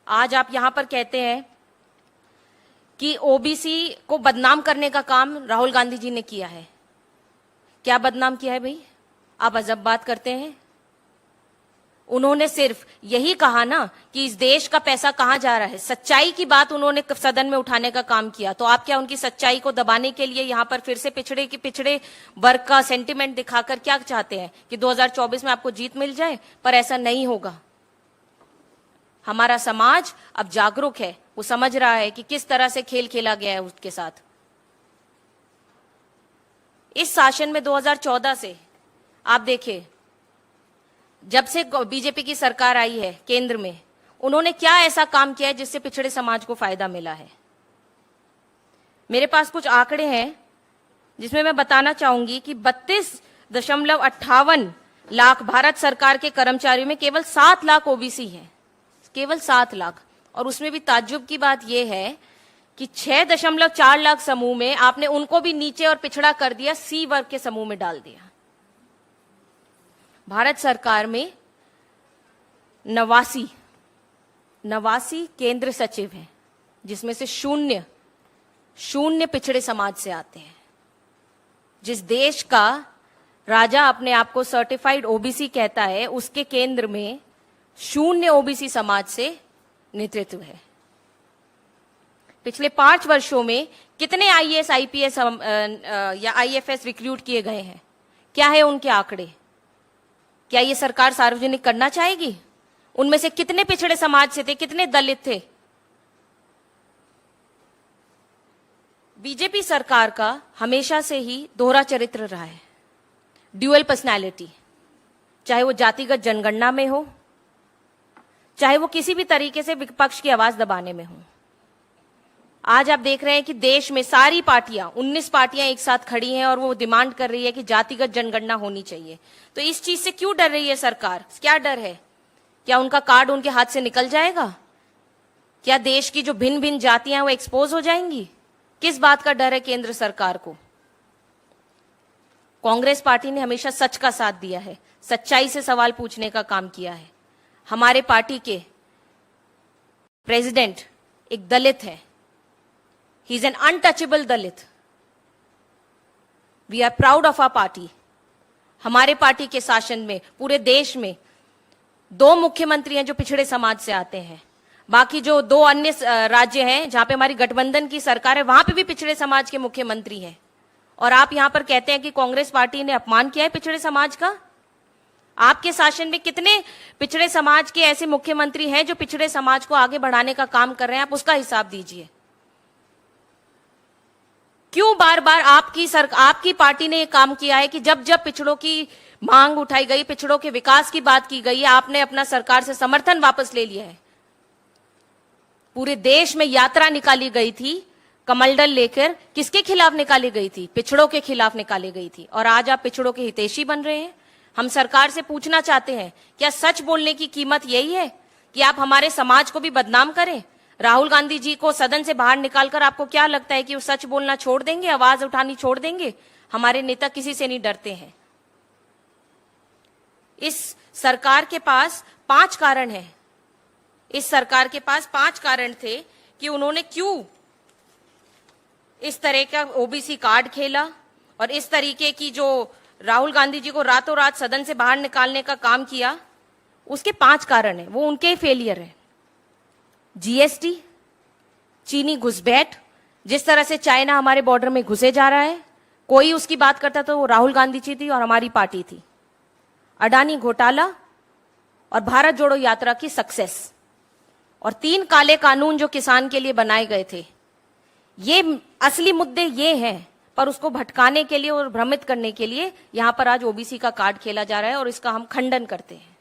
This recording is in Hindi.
आज आप यहां पर कहते हैं कि ओबीसी को बदनाम करने का काम राहुल गांधी जी ने किया है। क्या बदनाम किया है भाई? आप अजब बात करते हैं। उन्होंने सिर्फ यही कहा ना कि इस देश का पैसा कहां जा रहा है, सच्चाई की बात उन्होंने सदन में उठाने का काम किया। तो आप क्या उनकी सच्चाई को दबाने के लिए यहां पर फिर से पिछड़े वर्ग का सेंटिमेंट दिखाकर क्या चाहते हैं कि 2024 में आपको जीत मिल जाए? पर ऐसा नहीं होगा। हमारा समाज अब जागरूक है, वो समझ रहा है कि किस तरह से खेल खेला गया है उसके साथ। इस शासन में 2014 से आप देखिए, जब से बीजेपी की सरकार आई है केंद्र में, उन्होंने क्या ऐसा काम किया है जिससे पिछड़े समाज को फायदा मिला है? मेरे पास कुछ आंकड़े हैं जिसमें मैं बताना चाहूंगी कि 32.58 लाख भारत सरकार के कर्मचारियों में केवल 7 लाख ओबीसी हैं, केवल 7 लाख। और उसमें भी ताज्जुब की बात यह है कि 6.4 लाख समूह में आपने उनको भी नीचे और पिछड़ा कर दिया, सी वर्ग के समूह में डाल दिया। भारत सरकार में 89 केंद्र सचिव हैं, जिसमें से शून्य पिछड़े समाज से आते हैं। जिस देश का राजा अपने आप को सर्टिफाइड ओबीसी कहता है, उसके केंद्र में 0 ओबीसी समाज से नेतृत्व है। पिछले 5 वर्षों में कितने आईएएस, आईपीएस या आईएफएस रिक्रूट किए गए हैं? क्या है उनके आंकड़े? क्या ये सरकार सार्वजनिक करना चाहेगी? उनमें से कितने पिछड़े समाज से थे, कितने दलित थे? बीजेपी सरकार का हमेशा से ही दोहरा चरित्र रहा है, ड्यूअल पर्सनैलिटी। चाहे वो जातिगत जनगणना में हो, चाहे वो किसी भी तरीके से विपक्ष की आवाज दबाने में हो। आज आप देख रहे हैं कि देश में सारी पार्टियां, 19 पार्टियां एक साथ खड़ी हैं और वो डिमांड कर रही है कि जातिगत जनगणना होनी चाहिए। तो इस चीज से क्यों डर रही है सरकार? क्या डर है? क्या उनका कार्ड उनके हाथ से निकल जाएगा? क्या देश की जो भिन्न भिन्न जातियां हैं वो एक्सपोज हो जाएंगी? किस बात का डर है केंद्र सरकार को? कांग्रेस पार्टी ने हमेशा सच का साथ दिया है, सच्चाई से सवाल पूछने का काम किया है। हमारे पार्टी के प्रेसिडेंट एक दलित है, he is an untouchable Dalit. We are proud of our party. हमारे पार्टी के शासन में पूरे देश में 2 मुख्यमंत्री हैं जो पिछड़े समाज से आते हैं। बाकी जो 2 अन्य राज्य हैं जहां पे हमारी गठबंधन की सरकार है, वहां पे भी पिछड़े समाज के मुख्यमंत्री हैं। और आप यहां पर कहते हैं कि कांग्रेस पार्टी ने अपमान किया है पिछड़े समाज का। आपके शासन में कितने पिछड़े समाज के ऐसे मुख्यमंत्री हैं जो पिछड़े समाज को आगे बढ़ाने का काम कर रहे हैं? आप उसका हिसाब दीजिए। क्यों बार बार आपकी पार्टी ने यह काम किया है कि जब जब पिछड़ों की मांग उठाई गई, पिछड़ों के विकास की बात की गई, आपने अपना सरकार से समर्थन वापस ले लिया है। पूरे देश में यात्रा निकाली गई थी कमलदल लेकर, किसके खिलाफ निकाली गई थी? पिछड़ों के खिलाफ निकाली गई थी। और आज आप पिछड़ों के हितैषी बन रहे हैं। हम सरकार से पूछना चाहते हैं, क्या सच बोलने की कीमत यही है कि आप हमारे समाज को भी बदनाम करें? राहुल गांधी जी को सदन से बाहर निकालकर आपको क्या लगता है कि वो सच बोलना छोड़ देंगे, आवाज उठानी छोड़ देंगे? हमारे नेता किसी से नहीं डरते हैं। इस सरकार के पास 5 कारण हैं। इस सरकार के पास 5 कारण थे कि उन्होंने क्यों इस तरह का ओबीसी कार्ड खेला और इस तरीके की जो राहुल गांधी जी को रातों रात सदन से बाहर निकालने का काम किया। उसके 5 कारण है, वो उनके फेलियर है। जीएसटी, चीनी घुसपैठ, जिस तरह से चाइना हमारे बॉर्डर में घुसे जा रहा है, कोई उसकी बात करता तो वो राहुल गांधी जी थी और हमारी पार्टी थी। अडानी घोटाला और भारत जोड़ो यात्रा की सक्सेस, और 3 काले कानून जो किसान के लिए बनाए गए थे। ये असली मुद्दे ये हैं, पर उसको भटकाने के लिए और भ्रमित करने के लिए यहां पर आज ओबीसी का कार्ड खेला जा रहा है और इसका हम खंडन करते हैं।